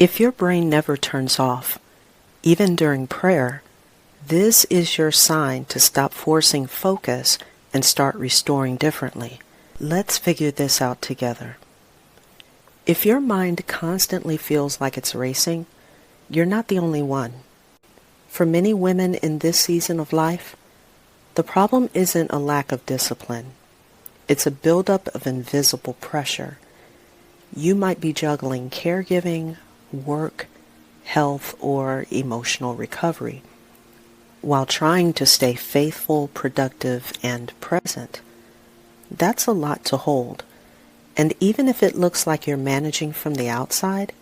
If your brain never turns off, even during prayer, this is your sign to stop forcing focus and start restoring differently. Let's figure this out together. If your mind constantly feels like it's racing, you're not the only one. For many women in this season of life, the problem isn't a lack of discipline. It's a buildup of invisible pressure. You might be juggling caregiving, work, health, or emotional recovery, while trying to stay faithful, productive, and present. That's a lot to hold. And even if it looks like you're managing from the outside,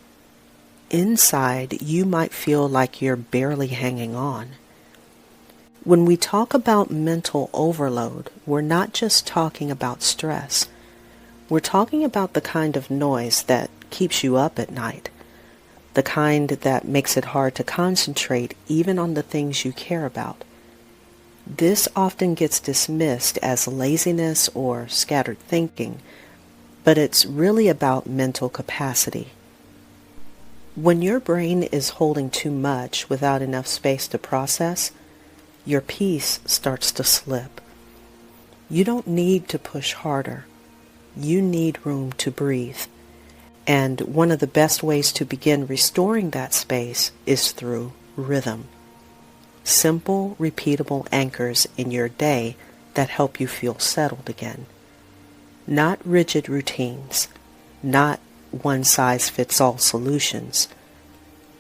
inside you might feel like you're barely hanging on. When we talk about mental overload, we're not just talking about stress. We're talking about the kind of noise that keeps you up at night, the kind that makes it hard to concentrate even on the things you care about. This often gets dismissed as laziness or scattered thinking, but it's really about mental capacity. When your brain is holding too much without enough space to process, your peace starts to slip. You don't need to push harder. You need room to breathe. And one of the best ways to begin restoring that space is through rhythm. Simple, repeatable anchors in your day that help you feel settled again. Not rigid routines, not one-size-fits-all solutions.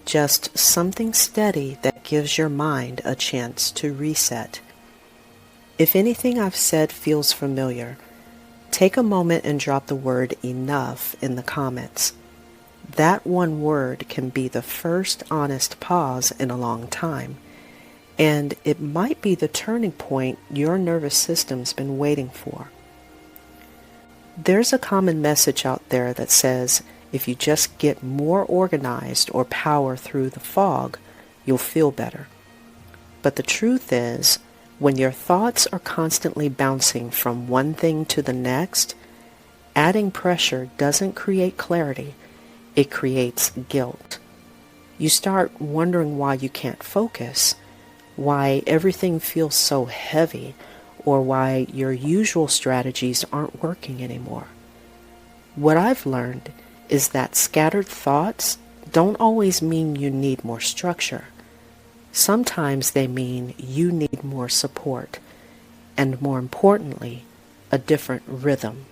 Just something steady that gives your mind a chance to reset. If anything I've said feels familiar, take a moment and drop the word enough in the comments. That one word can be the first honest pause in a long time, and it might be the turning point your nervous system's been waiting for. There's a common message out there that says if you just get more organized or power through the fog, you'll feel better. But the truth is, when your thoughts are constantly bouncing from one thing to the next, adding pressure doesn't create clarity, it creates guilt. You start wondering why you can't focus, why everything feels so heavy, or why your usual strategies aren't working anymore. What I've learned is that scattered thoughts don't always mean you need more structure. Sometimes they mean you need more support, and more importantly, a different rhythm.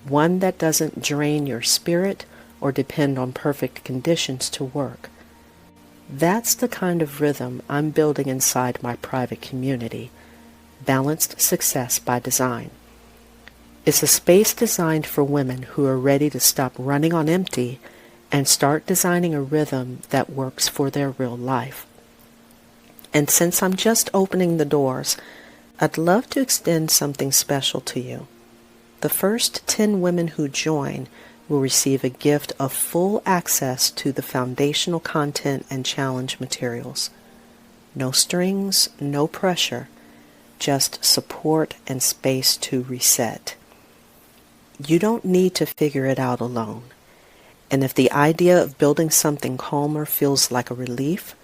One that doesn't drain your spirit or depend on perfect conditions to work. That's the kind of rhythm I'm building inside my private community, Balanced Success by Design. It's a space designed for women who are ready to stop running on empty and start designing a rhythm that works for their real life. And since I'm just opening the doors, I'd love to extend something special to you. The first 10 women who join will receive a gift of full access to the foundational content and challenge materials. No strings, no pressure, just support and space to reset. You don't need to figure it out alone. And if the idea of building something calmer feels like a relief,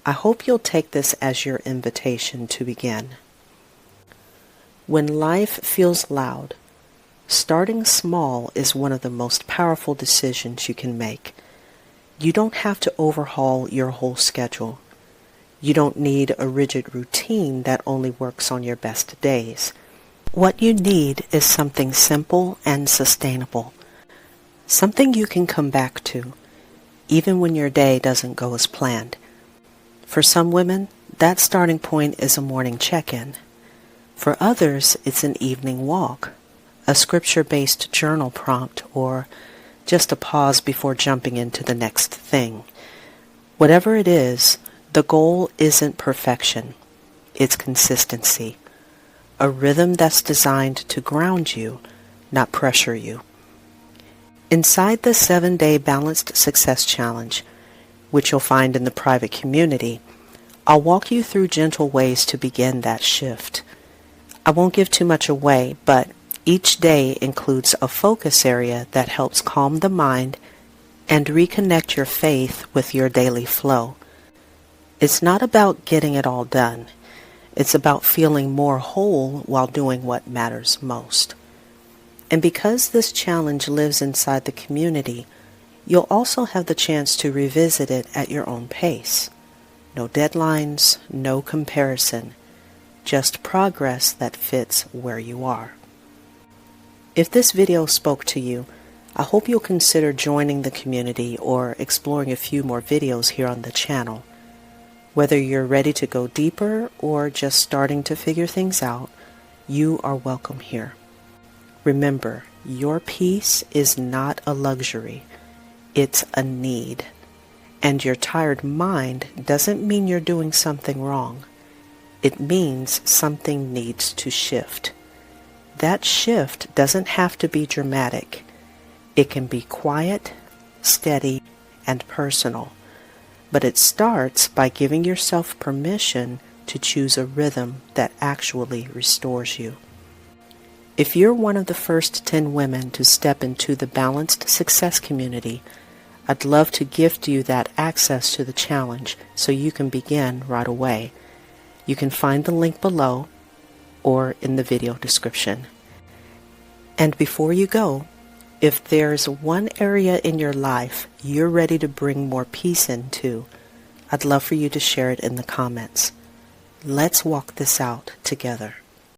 I hope you'll take this as your invitation to begin. When life feels loud, starting small is one of the most powerful decisions you can make. You don't have to overhaul your whole schedule. You don't need a rigid routine that only works on your best days. What you need is something simple and sustainable. Something you can come back to, even when your day doesn't go as planned. For some women, that starting point is a morning check-in. For others, it's an evening walk, a scripture-based journal prompt, or just a pause before jumping into the next thing. Whatever it is, the goal isn't perfection. It's consistency. A rhythm that's designed to ground you, not pressure you. Inside the 7-day Balanced Success Challenge, which you'll find in the private community, I'll walk you through gentle ways to begin that shift. I won't give too much away, but each day includes a focus area that helps calm the mind and reconnect your faith with your daily flow. It's not about getting it all done. It's about feeling more whole while doing what matters most. And because this challenge lives inside the community, you'll also have the chance to revisit it at your own pace. No deadlines, no comparison, just progress that fits where you are. If this video spoke to you, I hope you'll consider joining the community or exploring a few more videos here on the channel. Whether you're ready to go deeper or just starting to figure things out, you are welcome here. Remember, your peace is not a luxury, it's a need. And your tired mind doesn't mean you're doing something wrong. It means something needs to shift. That shift doesn't have to be dramatic. It can be quiet, steady, and personal. But it starts by giving yourself permission to choose a rhythm that actually restores you. If you're one of the first 10 women to step into the Balanced Success community, I'd love to gift you that access to the challenge so you can begin right away. You can find the link below or in the video description. And before you go, if there's one area in your life you're ready to bring more peace into, I'd love for you to share it in the comments. Let's walk this out together.